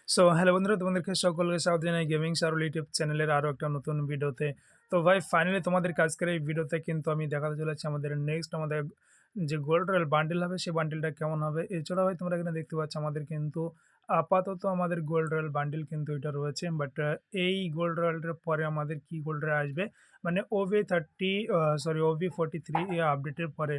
So hello বন্ধুরা, তোমাদেরকে সকলকে স্বাগত জানাই গেমিং শাহরুল ইউটিউব চ্যানেলের আরও একটা নতুন ভিডিওতে। তো ভাই ফাইনালি তোমাদের আজকের এই ভিডিওতে কিন্তু আমি দেখাতে চলেছি আমাদের যে গোল্ড রয়্যাল বান্ডেল হবে সেই বান্ডেলটা কেমন হবে। এছাড়া ভাই তোমরা এখানে দেখতে পাচ্ছ আমাদের কিন্তু আপাতত আমাদের গোল্ড রয়্যাল বান্ডেল কিন্তু এটা রয়েছে, বাট এই গোল্ড রয়্যালটার পরে আমাদের কি গোল্ড রয়্যাল আসবে, মানে OV43 আপডেটের পরে।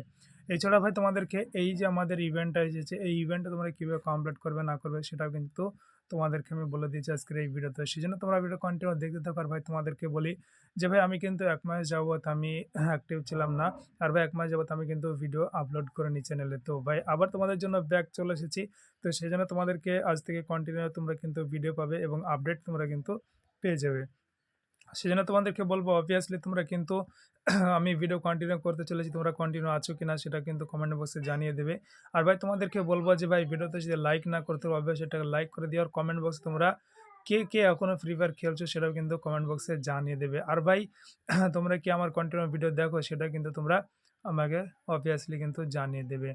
এছাড়া ভাই তোমাদেরকে এই যে আমাদের ইভেন্টটা এসেছে, এই ইভেন্টটা তোমরা কীভাবে কমপ্লিট করবে না করবে সেটাও কিন্তু তোমাদেরকে আমি বলে দিয়েছি আজকের এই ভিডিওতে। সেই জন্য তোমরা ভিডিও কন্টিনিউ দেখতে থাকো। আর ভাই তোমাদেরকে বলি যে ভাই আমি কিন্তু 1 মাস যাবৎ আমি অ্যাক্টিভ ছিলাম না। আর ভাই 1 মাস যাবৎ আমি কিন্তু ভিডিও আপলোড করিনি চ্যানেলে। তো ভাই আবার তোমাদের জন্য ব্যাক চলে এসেছি। তো সেজন্য তোমাদেরকে আজ থেকে কন্টিনিউ তোমরা কিন্তু ভিডিও পাবে এবং আপডেট তোমরা কিন্তু পেয়ে যাবে। সেজন্য তোমাদেরকে বলবো অবভিয়াসলি তোমরা কিন্তু আমি ভিডিও কন্টিনিউ করতে চলেছি, তোমরা কন্টিনিউ আছো কিনা সেটা কিন্তু কমেন্ট বক্সে জানিয়ে দেবে। আর ভাই তোমাদেরকে বলবো যে ভাই ভিডিওতে যদি লাইক না করতে পারো অবশ্যই সেটাকে লাইক করে দিও। আর কমেন্ট বক্সে তোমরা কে এখনও ফ্রি ফায়ার খেলছো সেটাও কিন্তু কমেন্ট বক্সে জানিয়ে দেবে। আর ভাই তোমরা কি আমার কন্টিনিউ ভিডিও দেখো সেটা কিন্তু তোমরা আমাকে অবভিয়াসলি কিন্তু জানিয়ে দেবে।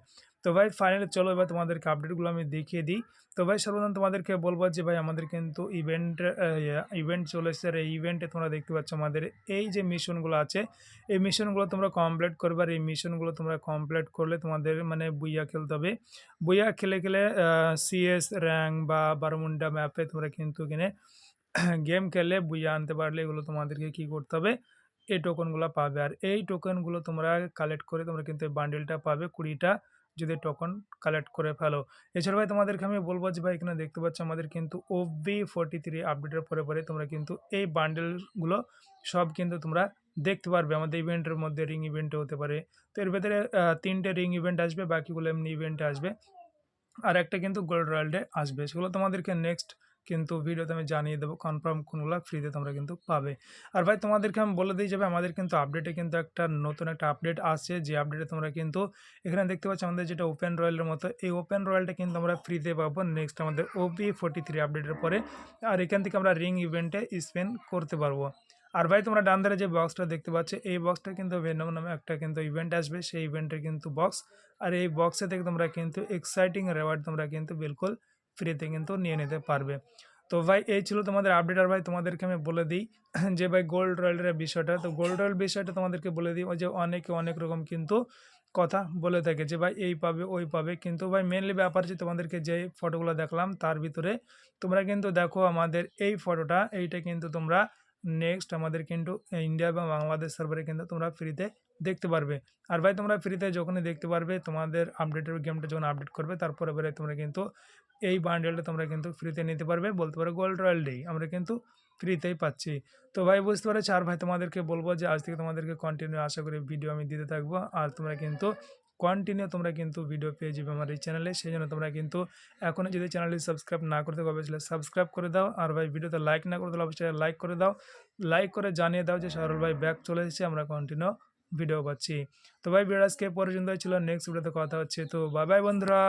তো ভাই ফাইনালি চলো এবার তোমাদেরকে আপডেটগুলো আমি দেখিয়ে দিই। তো ভাই সর্বপ্রথম তোমাদেরকে বলবো যে ভাই আমাদের কিন্তু ইভেন্ট চলে এসেছে। আর এই ইভেন্টে তোমরা দেখতে পাচ্ছ আমাদের এই যে মিশনগুলো আছে, এই মিশনগুলো তোমরা কমপ্লিট করবে। আর এই মিশনগুলো তোমরা কমপ্লিট করলে তোমাদের মানে বুইয়া খেলতে হবে। বুইয়া খেলে সিএস র্যাঙ্ক বা বারমুন্ডা ম্যাপে তোমরা কিন্তু এখানে গেম খেলে বুইয়া আনতে পারলে এগুলো তোমাদেরকে কী করতে হবে, এই টোকনগুলো পাবে। আর এই টোকনগুলো তোমরা কালেক্ট করে তোমরা কিন্তু এই বান্ডেলটা পাবে 20টা, যদি টোকন কালেক্ট করে ফেলো। এছাড়া ভাই তোমাদেরকে আমি বলবো যে ভাই এখানে দেখতে পাচ্ছ আমাদের কিন্তু OV43 আপডেটের পরে তোমরা কিন্তু এই বান্ডেলগুলো সব কিন্তু তোমরা দেখতে পারবে। আমাদের ইভেন্টের মধ্যে রিং ইভেন্টে হতে পারে। তো এর ভেতরে 3টে রিং ইভেন্ট আসবে, বাকিগুলো এমনি ইভেন্টে আসবে। আর একটা কিন্তু গোল্ড রয়্যাল আসবে। সেগুলো তোমাদেরকে নেক্সট কিন্তু ভিডিওতে আমি জানিয়ে দেবো কনফার্ম কোনগুলো ফ্রিতে তোমরা কিন্তু পাবে। আর ভাই তোমাদেরকে আমি বলে দিই যাবে আমাদের কিন্তু আপডেটে কিন্তু নতুন একটা আপডেট আসছে, যে আপডেটে তোমরা কিন্তু এখানে দেখতে পাচ্ছ আমাদের যেটা ওপেন রয়্যালের মতো, এই ওপেন রয়্যালটা কিন্তু আমরা ফ্রিতে পাবো নেক্সট আমাদের OV43 আপডেটের পরে। আর এখান থেকে আমরা রিং ইভেন্টে স্পেন করতে পারবো। আর ভাই তোমরা ডান ধারে যে বক্সটা দেখতে পাচ্ছ, এই বক্সটা কিন্তু ভেনম নামে একটা কিন্তু ইভেন্ট আসবে, সেই ইভেন্টের কিন্তু বক্স। আর এই বক্সে থেকে তোমরা কিন্তু এক্সাইটিং রেওয়ার্ড তোমরা কিন্তু বিলকুল ফ্রিতে কিন্তু নিয়ে নিতে পারবে। তো ভাই এই ছিল তোমাদের আপডেট। আর ভাই তোমাদেরকে আমি বলে দিই যে ভাই গোল্ড রয়্যালের বিষয়টা, তো গোল্ড রয়্যাল বিষয়টা তোমাদেরকে বলে দিই। ওই যে অনেকে অনেক রকম কিন্তু কথা বলে থাকে যে ভাই এই পাবে ওই পাবে, কিন্তু ভাই মেনলি ব্যাপার যে তোমাদেরকে যে ফটোগুলো দেখলাম তার ভিতরে তোমরা কিন্তু দেখো আমাদের এই ফটোটা, এইটা কিন্তু তোমরা নেক্সট আমাদের কিন্তু ইন্ডিয়া বা বাংলাদেশ সার্ভারে কিন্তু তোমরা ফ্রিতে দেখতে পারবে। আর ভাই তোমরা ফ্রিতে যখনই দেখতে পারবে তোমাদের আপডেটের গেমটা যখন আপডেট করবে তারপরে তোমরা কিন্তু এই বান্ডেলটা তোমরা কিন্তু ফ্রিতে নিতে পারবে। বলতে পারো গোল্ড রয়্যাল ডে আমরা কিন্তু ফ্রিতেই পাচ্ছি। তো ভাই বুঝতে পারছি। আর ভাই তোমাদেরকে বলবো যে আজ থেকে তোমাদেরকে কন্টিনিউ আশা করি ভিডিও আমি দিতে থাকবো। আর তোমরা কিন্তু কন্টিনিউ তোমরা কিন্তু ভিডিও পেয়ে যাবে আমার এই চ্যানেলে। সেই জন্য তোমরা কিন্তু এখনও যদি চ্যানেলটি সাবস্ক্রাইব না করতে পারবে অবশ্যই সাবস্ক্রাইব করে দাও। আর ভাই ভিডিওতে লাইক না করতে অবশ্যই লাইক করে দাও। লাইক করে জানিয়ে দাও যে শাহরুল ভাই ব্যাক চলে এসেছে, আমরা কন্টিনিউ ভিডিও পাচ্ছি। তো ভাই ভিডিও আজকে পর্যন্ত ছিল, নেক্সট ভিডিওতে কথা হচ্ছে। তো বাই বাই বন্ধুরা।